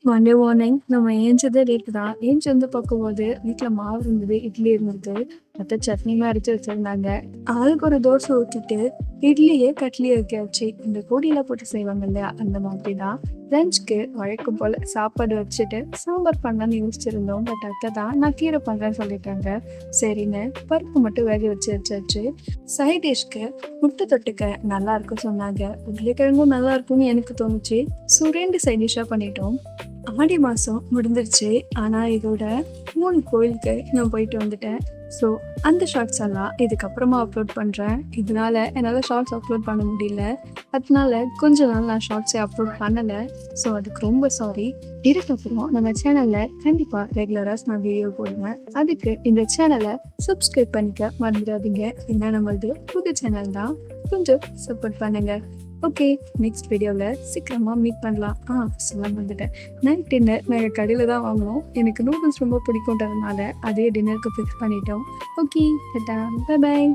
Monday morning நம்ம ஏஞ்சதே late தான். ஏஞ்சி வந்து பார்க்கும்போது வீட்ல மாவு இருந்தது, இட்லி இருந்தது, அத்தை சட்னிலாம் அரைச்சு வச்சிருந்தாங்க. ஆளுக்கு ஒரு தோசை ஊத்திட்டு இட்லியே கட்லி வைக்காச்சு. இந்த பொடியெல்லாம் போட்டு செய்வாங்க இல்லையா, அந்த மாதிரி தான். லஞ்ச்க்கு வழக்கம் போல சாப்பாடு வச்சுட்டு சாம்பார் பண்ணலான்னு யோசிச்சிருந்தோம். பட் அத்தை தான் நான் கீரை பண்றேன்னு சொல்லிட்டாங்க. சரின்னு பருப்பு மட்டும் வேக வச்சு வச்சாச்சு. சைட் டிஷ்க்கு முட்டை தொட்டுக்க நல்லா இருக்கும் சொன்னாங்க. உருளைக்கிழங்கும் நல்லா இருக்கும்னு எனக்கு தோணுச்சு. ஸோ 2 சைட் டிஷ்ஷாக பண்ணிட்டோம். ஆடி மாதம் முடிஞ்சிருச்சு. ஆனால் இதோட 3 கோயிலுக்கு நான் போயிட்டு வந்துட்டேன். ஸோ அந்த ஷார்ட்ஸ் எல்லாம் இதுக்கப்புறமா அப்லோட் பண்ணுறேன். இதனால என்னால் ஷார்ட்ஸ் அப்லோட் பண்ண முடியல. அதனால கொஞ்ச நாள் நான் ஷார்ட்ஸே அப்லோட் பண்ணலை. ஸோ அதுக்கு ரொம்ப சாரி. இதுக்கப்புறம் நம்ம சேனலில் கண்டிப்பாக ரெகுலராக நான் வீடியோ போடுவேன். அதுக்கு இந்த சேனலை சப்ஸ்கிரைப் பண்ணிக்க மறந்துடாதீங்க. ஏன்னா நம்மளது புது சேனல் தான். கொஞ்சம் சப்போர்ட் பண்ணுங்க. ஓகே, நெக்ஸ்ட் வீடியோவில் சீக்கிரமாக மீட் பண்ணலாம். சொல்ல வந்துட்டேன். நைட் டின்னர் நாங்கள் கடையில் தான் வாங்கினோம். எனக்கு நூடுல்ஸ் ரொம்ப பிடிக்குன்றதுனால அதே டின்னருக்கு ஃபிக்ஸ் பண்ணிட்டோம். Okay, Tata, bye bye.